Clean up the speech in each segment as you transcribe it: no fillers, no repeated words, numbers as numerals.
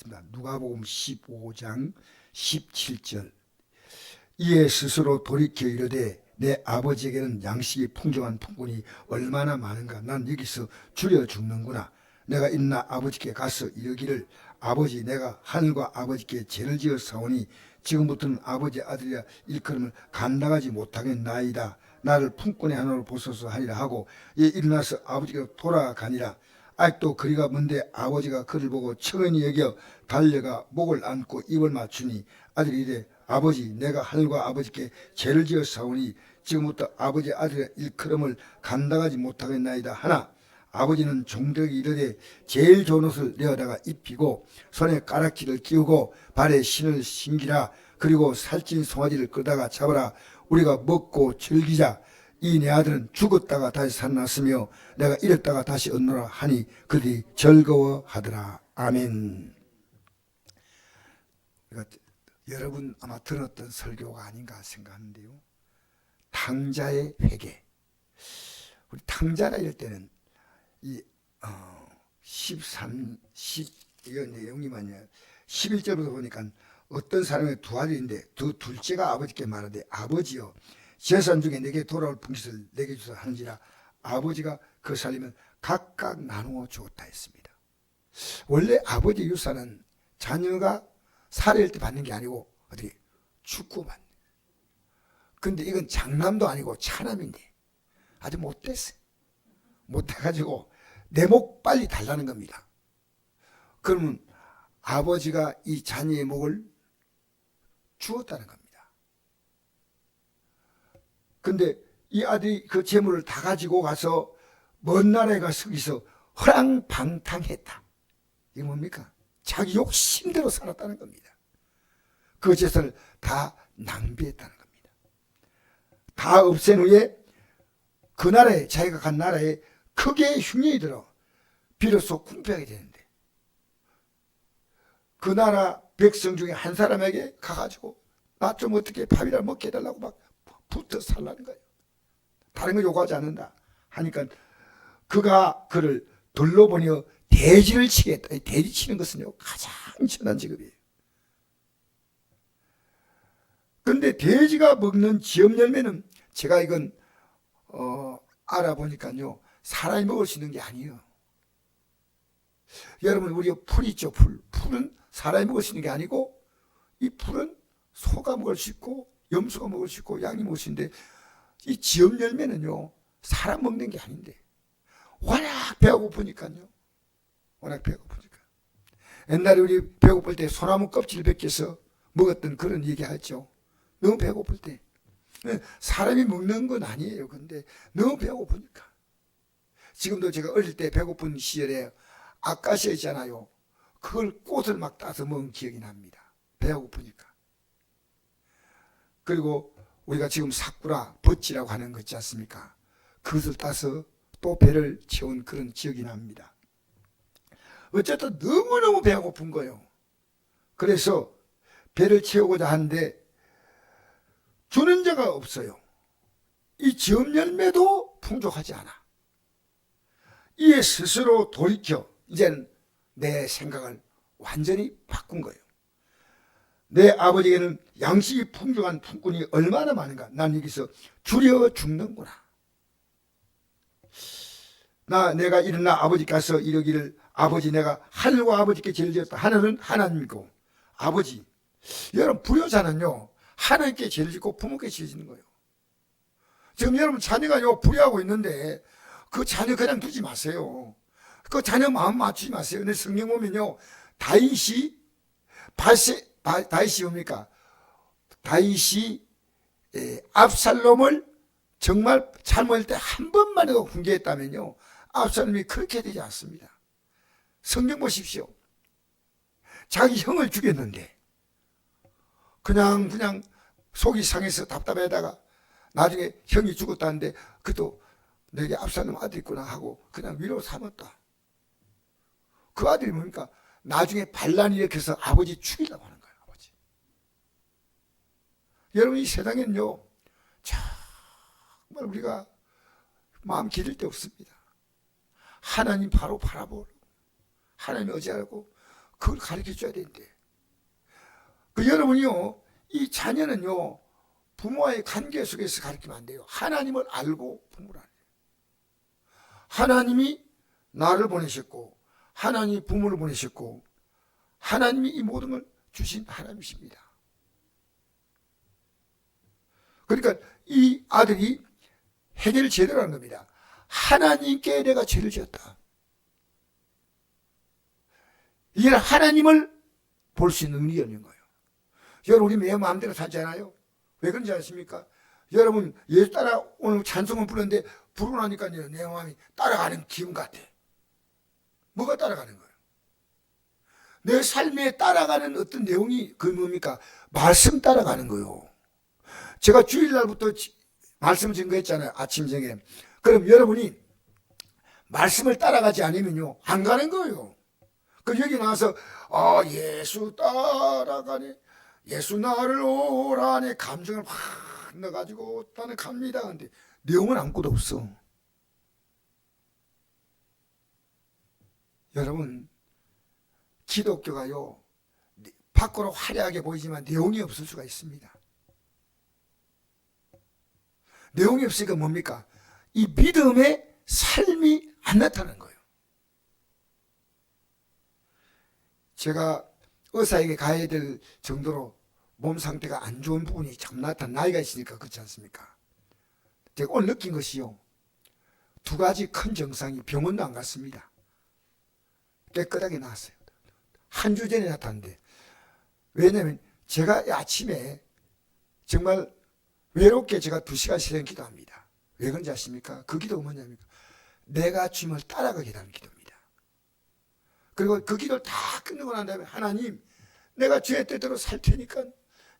누가복음 15장 17절. 이에 스스로 돌이켜 이르되 내 아버지에게는 양식이 풍족한 품꾼이 얼마나 많은가. 난 여기서 줄여 죽는구나. 내가 일어나 아버지께 가서 이르기를 아버지, 내가 하늘과 아버지께 죄를 지어 사오니 지금부터는 아버지 아들이라 일컬음을 감당하지 못하겠나이다. 나를 품꾼의 하나로 보소서 하리라 하고 일어나서 아버지께로 돌아가니라. 아직도 거리가 먼데 아버지가 그를 보고 청연히 여겨 달려가 목을 안고 입을 맞추니 아들이 이르되 아버지, 내가 하늘과 아버지께 죄를 지어 사오니 지금부터 아버지 아들의 일컬음을 감당하지 못하겠나이다 하나 아버지는 종들에게 이르되 제일 좋은 옷을 내어다가 입히고 손에 가락지를 끼우고 발에 신을 신기라. 그리고 살찐 송아지를 끌다가 잡아라. 우리가 먹고 즐기자. 이 내 아들은 죽었다가 다시 살아났으며 내가 잃었다가 다시 얻노라 하니 그들이 즐거워하더라. 아멘. 여러분 아마 들었던 설교가 아닌가 생각하는데요. 탕자의 회개. 우리 탕자라 이럴 때는 이 13, 10 이건 내용이 뭐냐 11절부터 보니까 어떤 사람의 두 아들인데 둘째가 아버지께 말하되 아버지여 재산 중에 내게 돌아올 분깃을 내게 주소서 하는지라. 아버지가 그 살림을 각각 나누어 주었다 했습니다. 원래 아버지 유산은 자녀가 살해할 때 받는 게 아니고 어떻게 죽고 받는. 근데 이건 장남도 아니고 차남인데 아주 못됐어요. 못해가지고 내 목 빨리 달라는 겁니다. 그러면 아버지가 이 자녀의 목을 주었다는 겁니다. 근데 이 아들이 그 재물을 다 가지고 가서 먼 나라에 가서 거기서 허랑방탕했다. 이게 뭡니까? 자기 욕심대로 살았다는 겁니다. 그 재산을 다 낭비했다는 겁니다. 다 없앤 후에 그 나라에 자기가 간 나라에 크게 흉년이 들어 비로소 궁핍하게 되는데 그 나라 백성 중에 한 사람에게 가가지고 나 좀 어떻게 밥이라도 먹게 해달라고 막 붙어 살라는 거예요. 다른 거 요구하지 않는다 하니까 그가 그를 돌로 보내어 돼지를 치겠다. 돼지 치는 것은요 가장 천한 직업이에요. 그런데 돼지가 먹는 지엽 열매는 제가 이건 알아보니까요 사람이 먹을 수 있는 게 아니에요. 여러분 우리 풀 있죠. 풀은 사람이 먹을 수 있는 게 아니고 이 풀은 소가 먹을 수 있고 염소가 먹을 수 있고 양이 먹을 수 있는데 이 지엽 열매는요 사람 먹는 게 아닌데 워낙 배가 고프니까요. 워낙 배가 고프니까 옛날에 우리 배고플 때 소나무 껍질 벗겨서 먹었던 그런 얘기하죠. 너무 배고플 때 사람이 먹는 건 아니에요. 근데 너무 배고프니까. 지금도 제가 어릴 때 배고픈 시절에 아카시아 있잖아요. 그걸 꽃을 막 따서 먹은 기억이 납니다. 배가 고프니까. 그리고 우리가 지금 사쿠라 버치라고 하는 거 있지 않습니까? 그것을 따서 또 배를 채운 그런 기억이 납니다. 어쨌든 너무너무 배가 고픈 거예요. 그래서 배를 채우고자 하는데 주는 자가 없어요. 이 지엽 열매도 풍족하지 않아. 이에 스스로 돌이켜 이제는 내 생각을 완전히 바꾼 거예요. 내 아버지에게는 양식이 풍족한 품꾼이 얼마나 많은가. 난 여기서 줄여 죽는구나. 내가 일어나 아버지께 가서 이르기를 아버지, 내가 하늘과 아버지께 죄를 지었다. 하늘은 하나님이고 아버지. 여러분 불효자는요 하나님께 죄를 짓고 부모께 죄를 짓는 거예요. 지금 여러분 자녀가요 불효하고 있는데 그 자녀 그냥 두지 마세요. 그 자녀 마음 맞추지 마세요. 근데 성경 보면요 다윗이 뭡니까? 다윗이 압살롬을 정말 잘못할 때 한 번만이라도 훈계했다면요 압살롬이 그렇게 되지 않습니다. 성경 보십시오. 자기 형을 죽였는데 그냥 속이 상해서 답답하다가 나중에 형이 죽었다는데 그도 내게 압살롬 아들 있구나 하고 그냥 위로 삼았다. 그 아들이 뭡니까? 나중에 반란을 일으켜서 아버지 죽이려고 하는 거예요. 아버지. 여러분 이 세상에는요 정말 우리가 마음 기를 데 없습니다. 하나님 바로 바라보고 하나님 어찌하고 그걸 가르쳐 줘야 되는데. 여러분이요, 이 자녀는요, 부모와의 관계 속에서 가르치면 안 돼요. 하나님을 알고 부모를 알아요. 하나님이 나를 보내셨고, 하나님이 부모를 보내셨고, 하나님이 이 모든 걸 주신 하나님이십니다. 그러니까 이 아들이 해결을 제대로 한 겁니다. 하나님께 내가 죄를 지었다. 이게 하나님을 볼 수 있는 눈이 열린 거예요. 여러분, 우리 내 마음대로 살지 않아요? 왜 그런지 아십니까? 여러분, 예수 따라 오늘 찬송을 부르는데 부르고 나니까요, 내 마음이 따라가는 기분 같아. 뭐가 따라가는 거예요? 내 삶에 따라가는 어떤 내용이 그 뭡니까? 말씀 따라가는 거예요. 제가 주일날부터 말씀 증거했잖아요. 아침 저녁에. 그럼 여러분이 말씀을 따라가지 않으면요, 안 가는 거예요. 그 여기 나와서 예수 따라가네, 예수 나를 오라네, 감정을 확 넣어가지고 나는 갑니다. 근데 내용은 아무것도 없어. 여러분, 기독교가요, 밖으로 화려하게 보이지만 내용이 없을 수가 있습니다. 내용이 없으니까 뭡니까? 이 믿음의 삶이 안 나타나는 거예요. 제가 의사에게 가야 될 정도로 몸 상태가 안 좋은 부분이 참 나타난 나이가 있으니까 그렇지 않습니까? 제가 오늘 느낀 것이요, 두 가지 큰 증상이 병원도 안 갔습니다. 깨끗하게 나왔어요. 한 주 전에 나타났는데, 왜냐하면 제가 아침에 정말 외롭게 제가 2시간 세상 기도합니다. 왜 그런지 아십니까? 그 기도가 뭐냐면 내가 주님을 따라가겠다는 기도입니다. 그리고 그 기도를 다 끝내고 난 다음에 하나님, 내가 죄의 뜻대로 살 테니까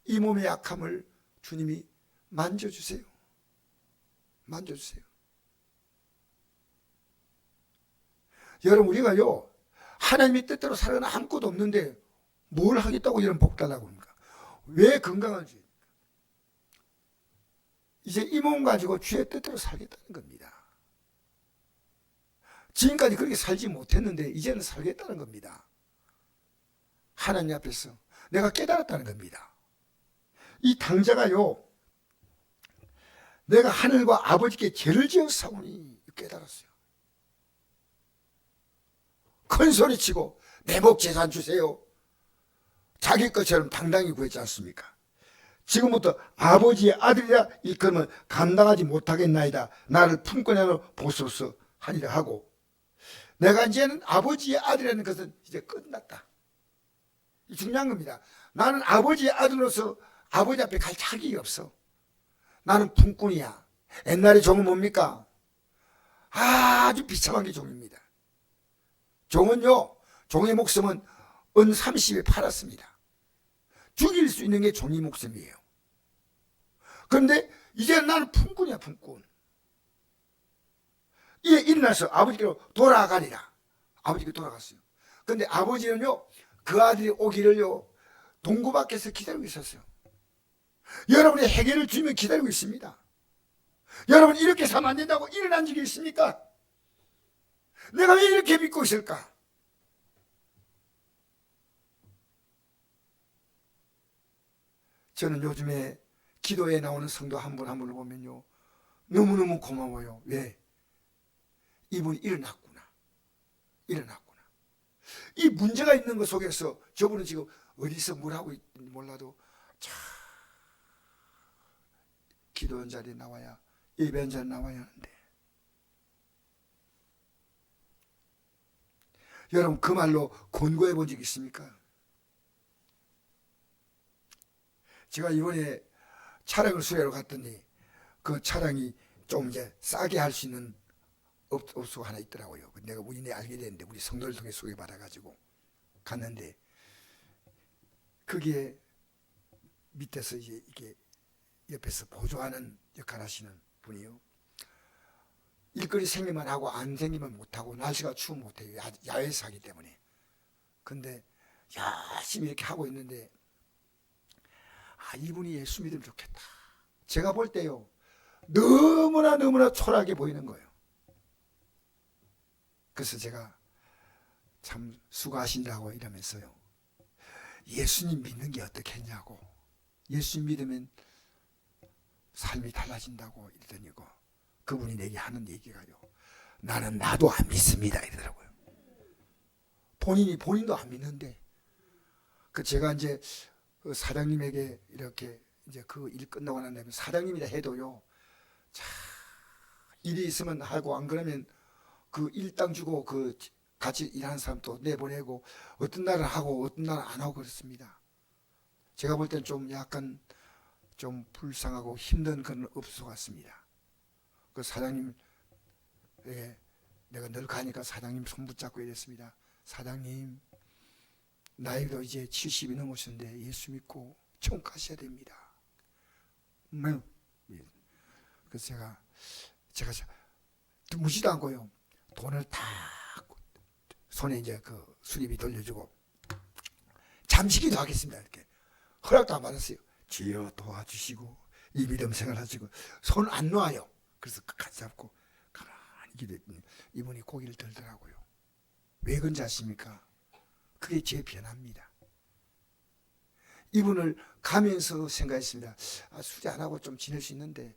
이 몸의 약함을 주님이 만져주세요. 만져주세요. 여러분, 우리가요, 하나님의 뜻대로 살아가는 아무것도 없는데 뭘 하겠다고 이런 복 달라고 합니까? 왜 건강한지. 이제 이 몸 가지고 주의 뜻대로 살겠다는 겁니다. 지금까지 그렇게 살지 못했는데 이제는 살겠다는 겁니다. 하나님 앞에서 내가 깨달았다는 겁니다. 이 당자가요, 내가 하늘과 아버지께 죄를 지었사오니 깨달았어요. 큰 소리치고 내 목 재산 주세요. 자기 것처럼 당당히 구했지 않습니까? 지금부터 아버지의 아들이라 일컬음을 감당하지 못하겠나이다. 나를 품권 안으로 보소서 하리라 하고, 내가 이제는 아버지의 아들이라는 것은 이제 끝났다. 이 중요한 겁니다. 나는 아버지의 아들로서 아버지 앞에 갈 자격이 없어. 나는 품꾼이야. 옛날에 종은 뭡니까? 아주 비참한 게 종입니다. 종은요, 종의 목숨은 은 30에 팔았습니다. 죽일 수 있는 게 종의 목숨이에요. 그런데 이제 나는 품꾼이야, 품꾼. 이에 일어나서 아버지께로 돌아가리라. 아버지께 돌아갔어요. 그런데 아버지는요, 그 아들이 오기를요, 동구 밖에서 기다리고 있었어요. 여러분의 해결을 주면 기다리고 있습니다. 여러분, 이렇게 살면 안 된다고 일어난 적이 있습니까? 내가 왜 이렇게 믿고 있을까? 저는 요즘에 기도에 나오는 성도 한 분 한 분을 보면요, 너무너무 고마워요. 왜? 이분이 일어났구나. 일어났구나. 이 문제가 있는 것 속에서 저분은 지금 어디서 뭘 하고 있는지 몰라도 참 기도원 자리에 나와야, 예배한 자리에 나와야 하는데, 여러분, 그 말로 권고해 본 적 있습니까? 제가 이번에 차량을 수리하러 갔더니 그 차량이 좀 이제 싸게 할 수 있는 업소가 하나 있더라고요. 내가 우연히 알게 됐는데, 우리 성도를 통해 소개받아가지고 갔는데, 거기에 밑에서 이제 이게 옆에서 보조하는 역할 하시는 분이요, 일거리 생기만 하고 안 생기면 못하고, 날씨가 추우면 못해요. 야외에서 하기 때문에. 근데 열심히 이렇게 하고 있는데, 이분이 예수 믿으면 좋겠다. 제가 볼 때요, 너무나 초라하게 보이는 거예요. 그래서 제가 참 수고하신다고 이러면서요. 예수님 믿는 게 어떻겠냐고. 예수님 믿으면 삶이 달라진다고 이러더니고 그분이 내게 하는 얘기가요. 나는 나도 안 믿습니다 이러더라고요. 본인도 안 믿는데 그 제가 이제 그 사장님에게 이렇게 이제 그 일 끝나고 난 다음에 사장님이라 해도요. 자, 일이 있으면 하고 안 그러면 그 일당 주고 그 같이 일하는 사람도 내보내고 어떤 날은 하고 어떤 날은 안 하고 그렇습니다. 제가 볼 땐 좀 약간 좀 불쌍하고 힘든 그런 업소 같습니다. 그 사장님 내가 늘 가니까 사장님 손 붙잡고 이랬습니다. 사장님 나이도 이제 70이 넘으셨는데 예수 믿고 천국 가셔야 됩니다. 그래서 제가 무지도 않고요. 돈을 다 손에 이제 그 수리비 돌려주고 잠시기도 하겠습니다. 이렇게 허락도 안 받았어요. 주여 도와주시고 이 믿음 생활하시고 손 안 놔요. 그래서 같이 잡고 가만히 기도했더니 이분이 고개를 들더라고요. 왜 그런지 아십니까? 그게 제 변화입니다. 이분을 가면서 생각했습니다. 수지 안 하고 좀 지낼 수 있는데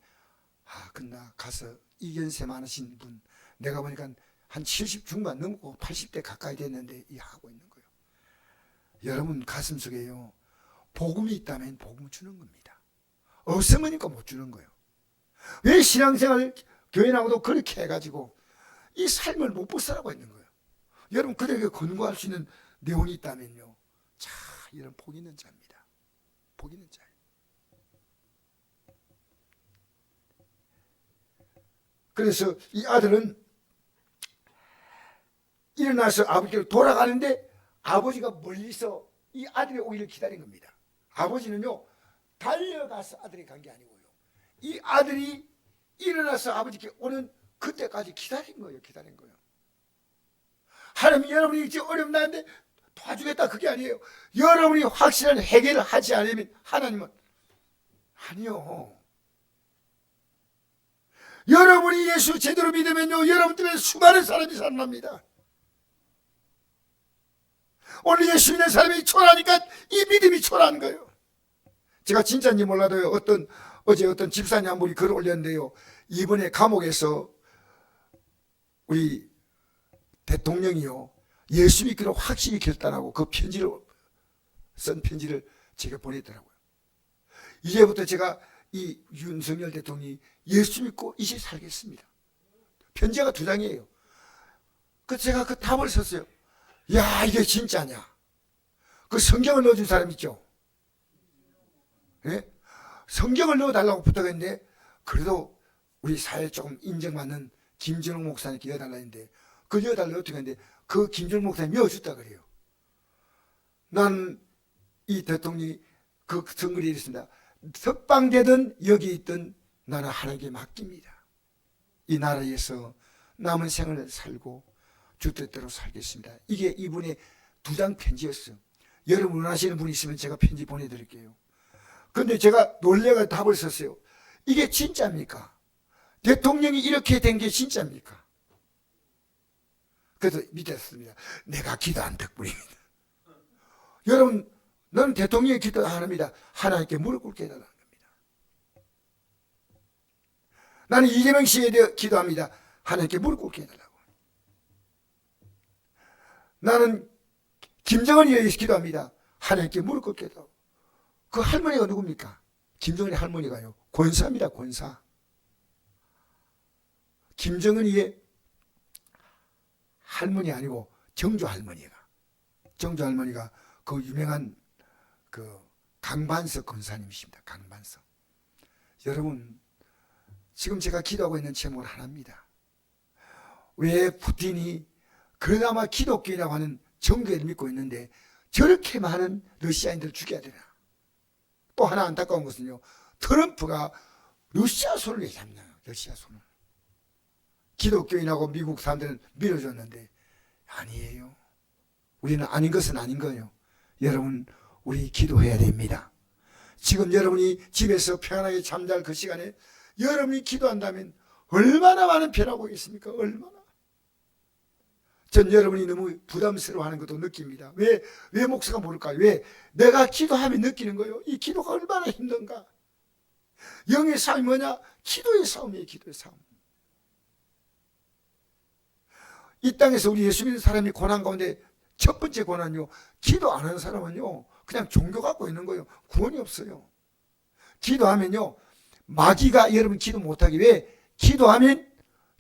근나 가서 이견세 많으신 분 내가 보니까 한 70 중반 넘고 80대 가까이 됐는데 이 하고 있는 거예요. 여러분 가슴속에요. 복음이 있다면 복음을 주는 겁니다. 없으니까 못 주는 거예요. 왜 신앙생활 교회 나오도 그렇게 해가지고 이 삶을 못 벗어나고 있는 거예요. 여러분 그들에게 권고할 수 있는 내용이 있다면요. 자, 이런 복 있는 자입니다. 복 있는 자예요. 그래서 이 아들은 일어나서 아버지로 돌아가는데 아버지가 멀리서 이 아들의 오기를 기다린 겁니다. 아버지는요 달려가서 아들이 간 게 아니고요. 이 아들이 일어나서 아버지께 오는 그때까지 기다린 거예요. 기다린 거예요. 하나님이 여러분이 지금 어려움 나는데 도와주겠다 그게 아니에요. 여러분이 확실한 해결을 하지 않으면 하나님은 아니요. 여러분이 예수 제대로 믿으면요 여러분 때문에 수많은 사람이 살아납니다. 오늘 예수 믿는 사람이 초라하니까 이 믿음이 초라한 거예요. 제가 진짜인지 몰라도요 어제 어떤 집사님 한 분이 글을 올렸는데요. 이번에 감옥에서 우리 대통령이요 예수 믿기로 확실히 결단하고 그 편지를 쓴 편지를 제가 보냈더라고요. 이제부터 제가 이 윤석열 대통령이 예수 믿고 이제 살겠습니다. 편지가 2장이에요. 그래서 제가 그 답을 썼어요. 야 이게 진짜냐. 그 성경을 넣어준 사람 있죠. 예? 성경을 넣어달라고 부탁했는데 그래도 우리 사회에 조금 인정받는 김정욱 목사님께 넣어달라 했는데 그 넣어달라고 어떻게 했는데 그 김정욱 목사님이 넣어줬다 그래요. 난 이 대통령이 그 선글이 이랬습니다. 석방되든 여기 있든 나는 하나님께 맡깁니다. 이 나라에서 남은 생을 살고 주 뜻대로 살겠습니다. 이게 이분의 2장 편지였어요. 여러분 원하시는 분이 있으면 제가 편지 보내드릴게요. 그런데 제가 놀래가 답을 썼어요. 이게 진짜입니까? 대통령이 이렇게 된 게 진짜입니까? 그래서 밑에 썼습니다. 내가 기도한 덕분입니다. 여러분 너는 대통령이 기도 안 합니다. 하나님께 무릎 꿇게 해달라는 겁니다. 나는 이재명 씨에 대해 기도합니다. 하나님께 무릎 꿇게 해달라고. 나는 김정은에 대해서 기도합니다. 하나님께 무릎 꿇게 해달라고. 그 할머니가 누굽니까? 김정은의 할머니가요. 권사입니다. 권사. 김정은이의 할머니 아니고 정조 할머니가 그 유명한 그 강반석 권사님이십니다. 강반석. 여러분 지금 제가 기도하고 있는 제목은 하나입니다. 왜 푸틴이 그나마 기독교라고 하는 정교회를 믿고 있는데 저렇게 많은 러시아인들을 죽여야 되나. 또 하나 안타까운 것은요. 트럼프가 러시아 손을 왜 잡나요? 러시아 손을. 기독교인하고 미국 사람들은 밀어줬는데 아니에요. 우리는 아닌 것은 아닌 거예요. 여러분 우리 기도해야 됩니다. 지금 여러분이 집에서 편안하게 잠잘 그 시간에 여러분이 기도한다면 얼마나 많은 변화가 오겠습니까? 얼마나. 전 여러분이 너무 부담스러워하는 것도 느낍니다. 왜 목사가 모를까요? 왜? 내가 기도하면 느끼는 거예요. 이 기도가 얼마나 힘든가. 영의 싸움이 뭐냐? 기도의 싸움이에요. 기도의 싸움. 이 땅에서 우리 예수 믿는 사람이 고난 가운데 첫 번째 고난요, 기도 안 하는 사람은요 그냥 종교 갖고 있는 거예요. 구원이 없어요. 기도하면요 마귀가 여러분 기도 못하게. 왜? 기도하면,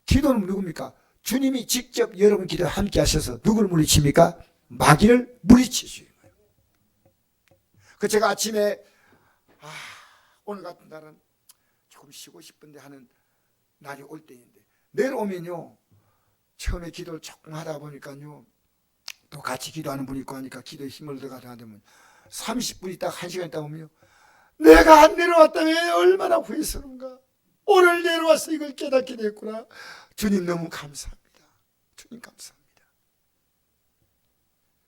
기도는 누굽니까? 주님이 직접 여러분 기도에 함께 하셔서 누구를 물리칩니까? 마귀를 물리치시는 거예요. 그 제가 아침에 오늘 같은 날은 조금 쉬고 싶은데 하는 날이 올 때인데, 내려오면요 처음에 기도를 조금 하다 보니까요 또 같이 기도하는 분이 있고 하니까 기도에 힘을 들어가다 되면 30분 있다가 1시간 있다 보면요, 내가 안 내려왔다면 얼마나 후회스러운가. 오늘 내려와서 이걸 깨닫게 됐구나. 주님 너무 감사합니다. 주님 감사합니다.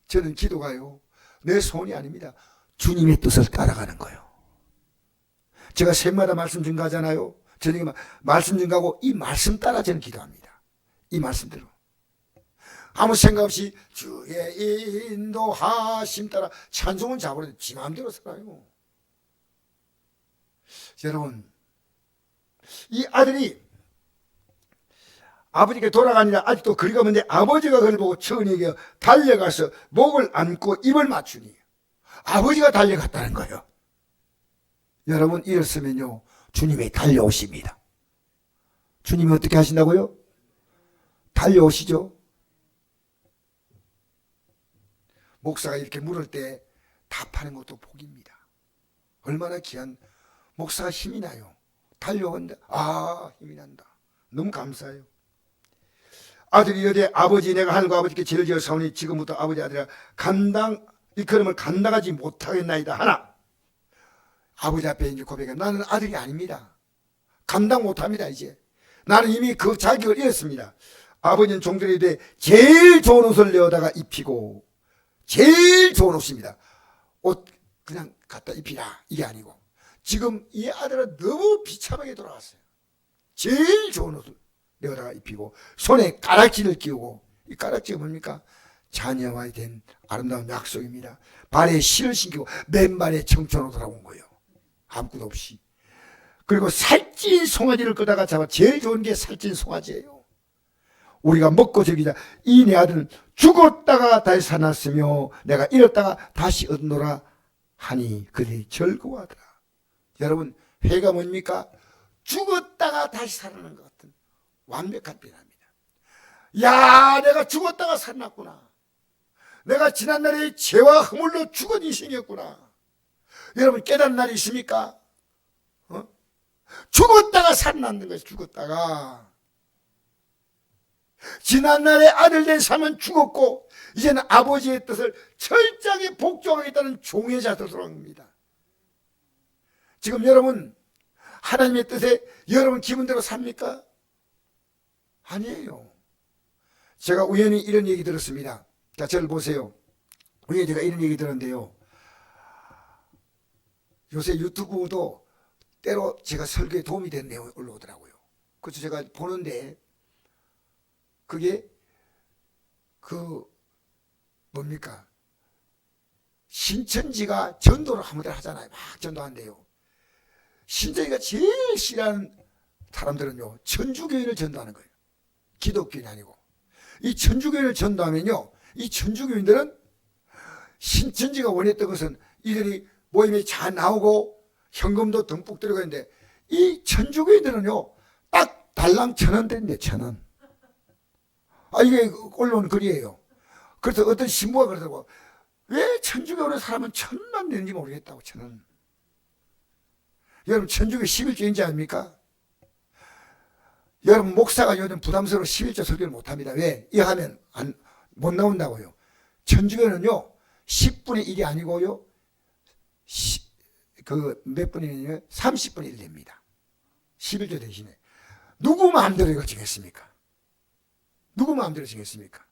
저는 기도가요 내 소원이 아닙니다. 주님의 뜻을 따라가는 거예요. 제가 새마다 말씀 증가하잖아요. 저녁에 말씀 증가하고 이 말씀 따라 저는 기도합니다. 이 말씀대로 아무 생각 없이 주의 인도하심 따라 찬송은 잡으려도 지 마음대로 살아요. 여러분, 이 아들이 아버지께 돌아가니라 아직도 거리가 먼데 아버지가 그를 보고 천에게 달려가서 목을 안고 입을 맞추니, 아버지가 달려갔다는 거예요. 여러분, 이랬으면요 주님이 달려오십니다. 주님이 어떻게 하신다고요? 달려오시죠. 목사가 이렇게 물을 때 답하는 것도 복입니다. 얼마나 귀한, 목사가 힘이 나요. 달려온다. 힘이 난다. 너무 감사해요. 아들이 이르되 아버지, 내가 하늘과 아버지께 죄를 지어 사오니 지금부터 아버지 아들아 이 걸음을 감당하지 못하겠나이다 하나, 아버지 앞에 이제 고백해, 나는 아들이 아닙니다. 감당 못합니다. 이제 나는 이미 그 자격을 잃었습니다. 아버지는 종들에 대해 제일 좋은 옷을 내어다가 입히고, 제일 좋은 옷입니다. 옷 그냥 갖다 입히라 이게 아니고, 지금 이 아들은 너무 비참하게 돌아갔어요. 제일 좋은 옷을 내어다가 입히고 손에 가락지를 끼우고, 이 가락지가 뭡니까? 자녀와의 된 아름다운 약속입니다. 발에 실을 신기고 맨발에 청천으로 돌아온 거예요. 아무것도 없이. 그리고 살찐 송아지를 끄다가 잡아, 제일 좋은 게 살찐 송아지예요. 우리가 먹고 즐기자. 이 내 아들은 죽었다가 다시 살았으며 내가 잃었다가 다시 얻노라 하니 그들이 즐거워하더라. 여러분, 회가 뭡니까? 죽었다가 다시 살아나는 것 같은 완벽한 변화입니다. 야, 내가 죽었다가 살아났구나. 내가 지난날에 죄와 허물로 죽은 인생이었구나. 여러분, 깨닫는 날이 있습니까? 죽었다가 살아났는 것이, 죽었다가. 지난날에 아들 된 삶은 죽었고 이제는 아버지의 뜻을 철저하게 복종하겠다는 종의 자세로 돌아간 겁니다. 지금 여러분, 하나님의 뜻에 여러분 기분대로 삽니까? 아니에요. 제가 우연히 이런 얘기 들었습니다. 자, 저를 보세요. 우연히 제가 이런 얘기 들었는데요, 요새 유튜브도 때로 제가 설교에 도움이 되는 내용이 올라오더라고요. 그래서 제가 보는데 그게 뭡니까? 신천지가 전도를 한 번에 하잖아요. 막 전도한대요. 신천지가 제일 싫어하는 사람들은요 천주교인을 전도하는 거예요. 기독교인이 아니고. 이 천주교인을 전도하면요, 이 천주교인들은 신천지가 원했던 것은 이들이 모임에 잘 나오고 현금도 듬뿍 들어가 있는데, 이 천주교인들은요 딱 달랑 1,000원 드린대. 1,000원. 이게 올라온 글이에요. 그래서 어떤 신부가 그러더라고. 왜 천주교 오는 사람은 1,000만 내는지 모르겠다고. 1,000원. 여러분, 천주교 11조인지 아닙니까? 여러분, 목사가 요즘 부담스러워 11조 설교를 못합니다. 왜? 이거 하면 못 나온다고요. 천주교는요 10분의 1이 아니고요 몇 분이 아니에요? 30분의 1 됩니다. 11조 대신에. 누구 마음대로 이거 정했습니까? 누구 마음대로 정했습니까?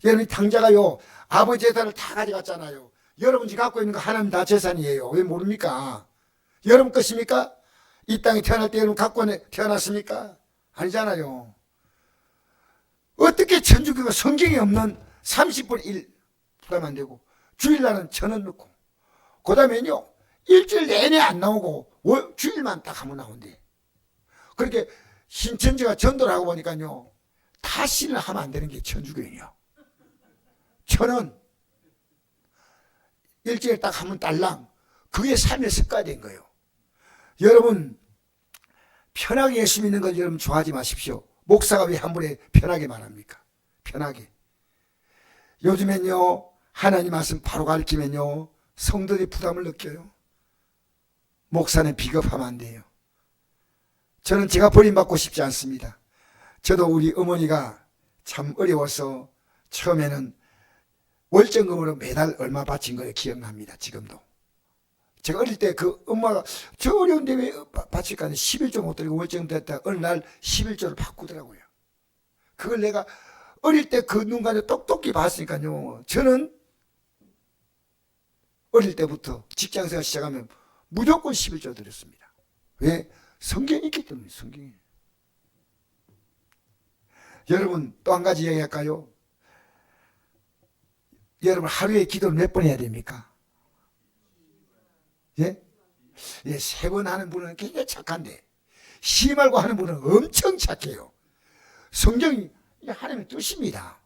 여러분, 당자가요 아버지 재산을 다 가져갔잖아요. 여러분이 갖고 있는 거 하나님 다 재산이에요. 왜 모릅니까? 여러분 것입니까? 이 땅에 태어날 때 여러분 갖고 태어났습니까? 아니잖아요. 어떻게 천주교가 성경이 없는 30분의 1 부담 안 되고 주일날은 1,000원 넣고 그 다음에요 일주일 내내 안 나오고 주일만 딱 하면 나온대. 그렇게 신천지가 전도를 하고 보니까요 다시는 하면 안 되는 게 천주교예요. 1,000원 일주일에 딱 하면 딸랑. 그게 삶의 습관이 된 거예요. 여러분 편하게 예수 믿는 걸 여러분 좋아하지 마십시오. 목사가 왜 한 번에 편하게 말합니까? 편하게. 요즘엔요 하나님 말씀 바로 가르치면요 성도들이 부담을 느껴요. 목사는 비겁하면 안 돼요. 저는 제가 버림받고 싶지 않습니다. 저도 우리 어머니가 참 어려워서 처음에는 월정금으로 매달 얼마 바친 걸 기억납니다. 지금도. 제가 어릴 때 그 엄마가 저 어려운데 왜 바칠까 하는데 11조 못 드리고 월정금 됐다 어느 날 11조를 바꾸더라고요. 그걸 내가 어릴 때 그 눈가에 똑똑히 봤으니까요. 저는 어릴 때부터 직장생활 시작하면 무조건 11조 드렸습니다. 왜? 성경이 있기 때문에. 성경이. 여러분 또 한 가지 이야기할까요? 여러분 하루에 기도를 몇 번 해야 됩니까? 예? 예, 3번 하는 분은 굉장히 착한데 쉬 말고 하는 분은 엄청 착해요. 성경이 하나님의 뜻입니다.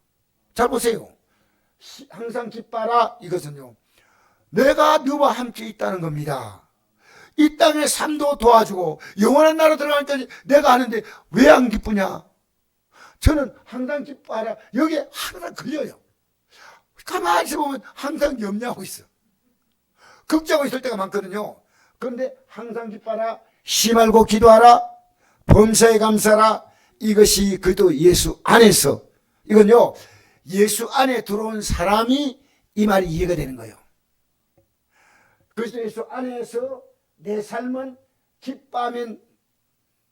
잘 보세요. 항상 기뻐라 이것은요 내가 너와 함께 있다는 겁니다. 이 땅의 삶도 도와주고 영원한 나라 들어갈 때까지 내가 하는데 왜 안 기쁘냐? 저는 항상 기뻐하라 여기에 항상 걸려요. 가만히 보면 항상 염려하고 있어. 걱정하고 있을 때가 많거든요. 그런데 항상 기뻐하라 쉬 말고 기도하라 범사에 감사하라 이것이 그리스도 예수 안에서 이건요 예수 안에 들어온 사람이 이 말이 이해가 되는 거예요. 그리스도 예수 안에서 내 삶은 기뻐하면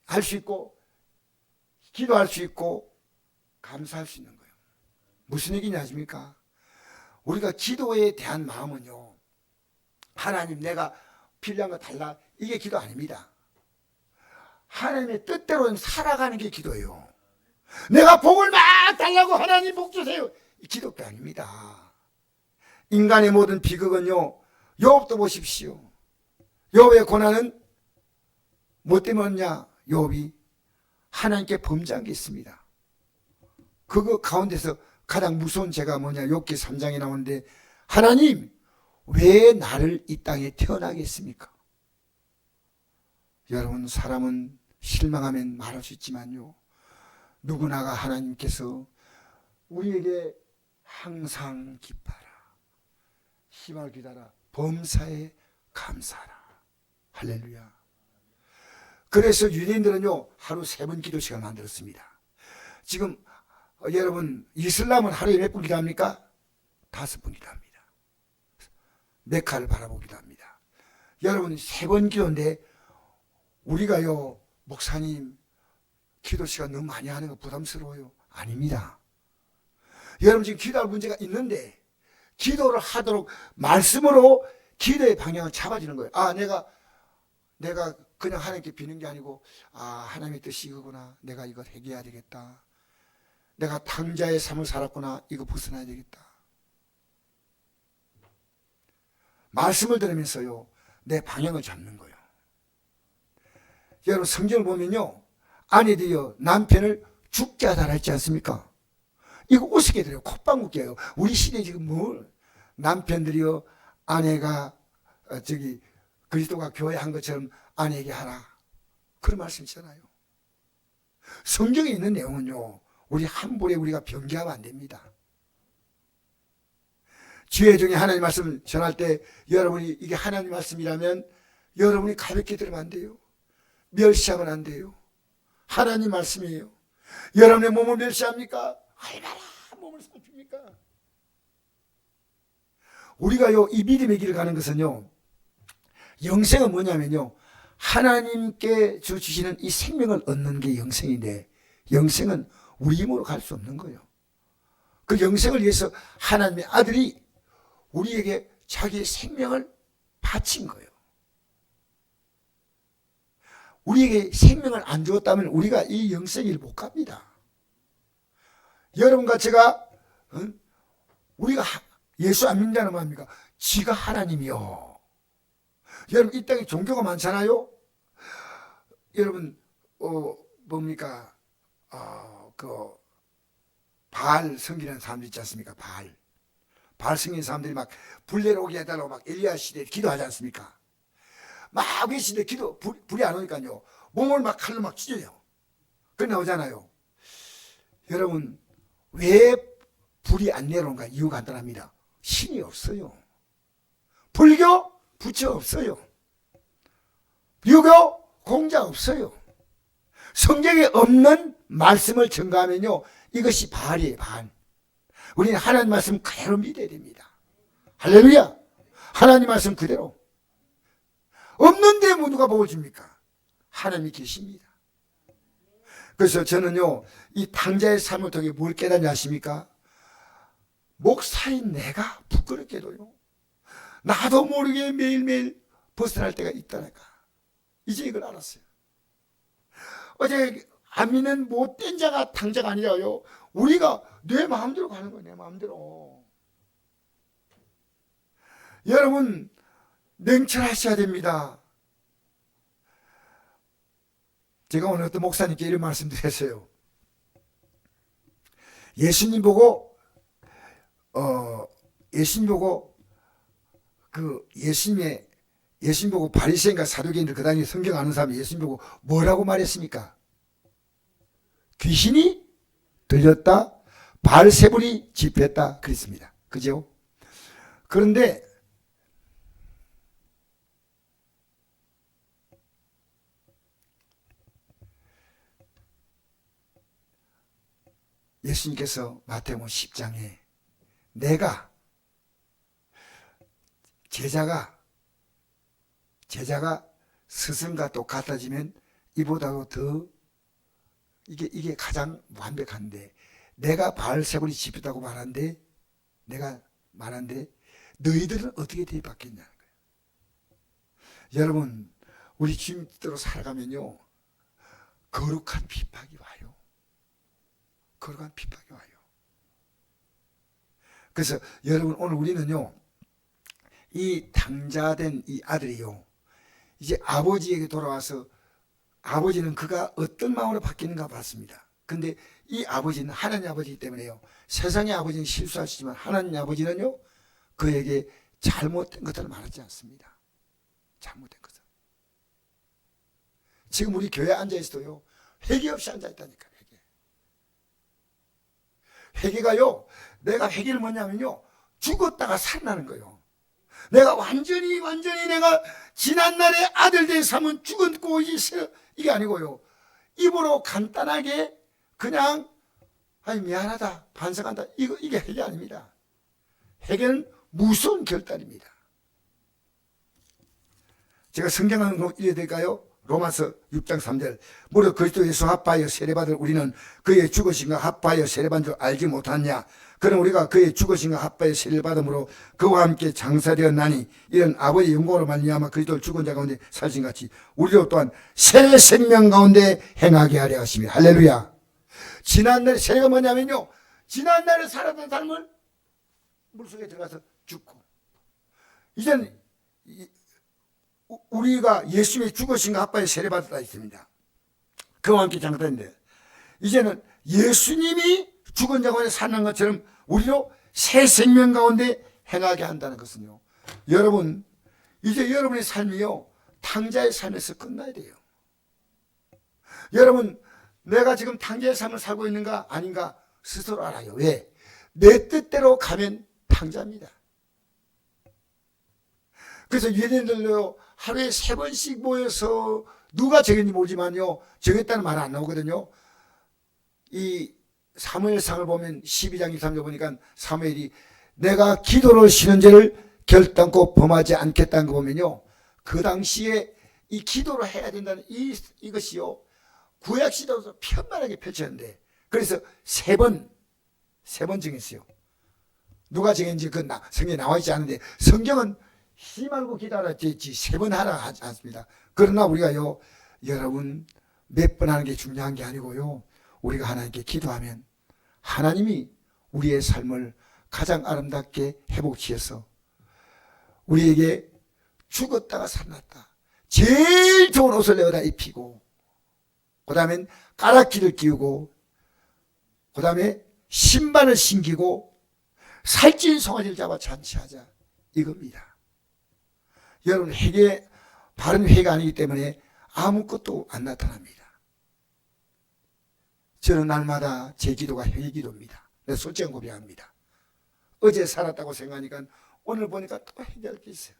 할 수 있고 기도할 수 있고 감사할 수 있는 거예요. 무슨 얘기냐 아십니까? 우리가 기도에 대한 마음은요 하나님 내가 필요한 거 달라 이게 기도 아닙니다. 하나님의 뜻대로 살아가는 게 기도예요. 내가 복을 막 달라고 하나님 복 주세요 기도가 아닙니다. 인간의 모든 비극은요 욥도 보십시오. 욥의 고난은 뭐 때문이냐? 욥이 하나님께 범죄한 게 있습니다. 그거 가운데서 가장 무서운 죄가 뭐냐? 욥기 3장에 나오는데 하나님 왜 나를 이 땅에 태어나게 했습니까? 여러분 사람은 실망하면 말할 수 있지만요 누구나가 하나님께서 우리에게 항상 기뻐하라 희망을 기다라 범사에 감사하라 할렐루야. 그래서 유대인들은요 하루 3번 기도 시간 만들었습니다. 지금 여러분 이슬람은 하루에 몇 번 기도합니까? 5번 기도합니다. 메카를 바라보기도 합니다. 여러분 3번 기도인데 우리가요 목사님 기도 시간 너무 많이 하는 거 부담스러워요. 아닙니다. 여러분 지금 기도할 문제가 있는데 기도를 하도록 말씀으로 기도의 방향을 잡아주는 거예요. 아 내가 그냥 하나님께 비는 게 아니고 아 하나님의 뜻이 이거구나. 내가 이걸 해결해야 되겠다. 내가 탕자의 삶을 살았구나. 이거 벗어나야 되겠다. 말씀을 들으면서요 내 방향을 잡는 거예요. 여러분 성경을 보면요 아내들이요 남편을 죽게 하다라 했지 않습니까? 이거 우습게 들어요. 콧방귀 요 우리 시대에 지금 뭘 남편들이요 아내가 그리스도가 교회한 것처럼 아내에게 하라 그런 말씀 있잖아요. 성경에 있는 내용은요 우리 한 번에 우리가 변개하면 안 됩니다. 지혜 중에 하나님 말씀을 전할 때 여러분이 이게 하나님 말씀이라면 여러분이 가볍게 들으면 안 돼요. 멸시하면 안 돼요. 하나님 말씀이에요. 여러분의 몸을 멸시합니까? 얼마나 몸을 살핍니까? 우리가요 이 믿음의 길을 가는 것은요 영생은 뭐냐면요 하나님께 주시는 이 생명을 얻는 게 영생인데 영생은 우리 힘으로 갈 수 없는 거예요. 그 영생을 위해서 하나님의 아들이 우리에게 자기의 생명을 바친 거예요. 우리에게 생명을 안 주었다면 우리가 이 영생을 못 갑니다. 여러분과 제가 우리가 예수 안 믿는다는 말입니까? 지가 하나님이요. 여러분 이 땅에 종교가 많잖아요. 여러분 뭡니까? 그 바알 섬기는 사람들 있지 않습니까? 바알 섬기는 사람들이 막 불 내려오게 해달라고 막 엘리야 시대에 기도하지 않습니까? 막 외치는데 불이 안 오니까요 몸을 막 칼로 막 찢어요. 그래 나오잖아요. 여러분 왜 불이 안 내려오는가? 이유가 간단합니다. 신이 없어요. 불교 부처 없어요. 유교 공자 없어요. 성경에 없는 말씀을 증거하면요 이것이 바알이에요. 바알. 우리는 하나님 말씀 그대로 믿어야 됩니다. 할렐루야. 하나님 말씀 그대로. 없는데 뭐 누가 복을 줍니까? 하나님이 계십니다. 그래서 저는요 이 탕자의 삶을 통해 뭘 깨닫냐 아십니까? 목사인 내가 부끄럽게도요 나도 모르게 매일매일 벗어날 때가 있다니까. 이제 이걸 알았어요. 어제 안 믿는 못된 자가 탕자가 아니라요 우리가 내 마음대로 가는 거예요. 내 마음대로. 여러분 냉철하셔야 됩니다. 제가 오늘 어떤 목사님께 이런 말씀드렸어요. 예수님 보고 예수님 보고 바리새인과 사두개인들 그 당시 성경 아는 사람이 예수님 보고 뭐라고 말했습니까? 귀신이 들렸다, 바알세불이 집했다 그랬습니다. 그죠? 그런데 예수님께서 마태복음 10장에 내가 제자가 스승과 똑같아지면 이보다도 더 이게 가장 완벽한데 내가 바알세불이 집혔다고 말한데 내가 말한데 너희들은 어떻게 대입받겠냐는 거예요. 여러분 우리 주님대로 살아가면요 거룩한 핍박이 와요. 거룩한 핍박이 와요. 그래서 여러분 오늘 우리는요 이 탕자된 이 아들이요 이제 아버지에게 돌아와서 아버지는 그가 어떤 마음으로 바뀌는가 봤습니다. 근데 이 아버지는 하나님 아버지이기 때문에요 세상의 아버지는 실수하시지만 하나님 아버지는요 그에게 잘못된 것들을 말하지 않습니다. 잘못된 것을. 지금 우리 교회에 앉아있어도요 회개 없이 앉아있다니까요. 회개가요 내가 회개를 뭐냐면요 죽었다가 살아나는 거예요. 내가 완전히 내가 지난날의 아들 된 삶은 죽었고 이게 아니고요 입으로 간단하게 그냥 아니 미안하다 반성한다 이게 회개 아닙니다. 회개는 무서운 결단입니다. 제가 성경을 읽어야 될까요? 로마서 6장 3절 무릇 그리스도 예수 합하여 세례받을 우리는 그의 죽으심과 합하여 세례받은 줄 알지 못하냐. 그럼 우리가 그의 죽으심과 합하여 세례받음으로 그와 함께 장사되었나니 이런 아버지의 영광으로 말미암아 그리스도를 죽은 자 가운데 살신 같이 우리도 또한 새 생명 가운데 행하게 하려 하십니다. 할렐루야. 지난날 세례가 뭐냐면요 지난날에 살았던 삶을 물속에 들어가서 죽고 이제는 우리가 예수님의 죽으심과 합하여 세례받았다 했습니다. 그와 함께 장사되는데 이제는 예수님이 죽은 자 가운데 사는 것처럼 우리로 새 생명 가운데 행하게 한다는 것은요 여러분 이제 여러분의 삶이요 탕자의 삶에서 끝나야 돼요. 여러분 내가 지금 탕자의 삶을 살고 있는가 아닌가 스스로 알아요. 왜? 내 뜻대로 가면 탕자입니다. 그래서 유대인들도 하루에 3번씩 모여서 누가 정했는지 모르지만요 정했다는 말은 안 나오거든요. 이 사무엘상을 보면 12장 23절 보니까 사무엘이 내가 기도를 쉬는 죄를 결단코 범하지 않겠다는 거 보면요 그 당시에 이 기도를 해야 된다는 이것이요 구약시대에서 편만하게 펼쳤는데 그래서 3번 정했어요. 누가 정했는지 그 성경에 나와 있지 않은데 성경은 쉬지 말고 기도하라 했지 3번 하라 하지 않습니다. 그러나 우리가요 여러분 몇 번 하는 게 중요한 게 아니고요 우리가 하나님께 기도하면 하나님이 우리의 삶을 가장 아름답게 회복지어서 우리에게 죽었다가 살아났다, 제일 좋은 옷을 내어다 입히고, 그 다음엔 까락기를 끼우고, 그 다음에 신발을 신기고 살찐 송아지를 잡아 잔치하자, 이겁니다. 여러분, 회개, 바른 회개가 아니기 때문에 아무것도 안 나타납니다. 저는 날마다 제 기도가 회개 기도입니다. 내가 솔직한 고백합니다. 어제 살았다고 생각하니까 오늘 보니까 또 회개할 게 있어요.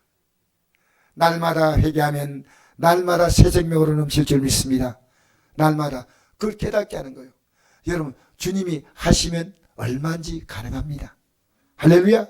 날마다 회개하면 날마다 새 생명으로 넘칠 줄 믿습니다. 날마다 그걸 깨닫게 하는 거예요. 여러분, 주님이 하시면 얼마인지 가능합니다. 할렐루야.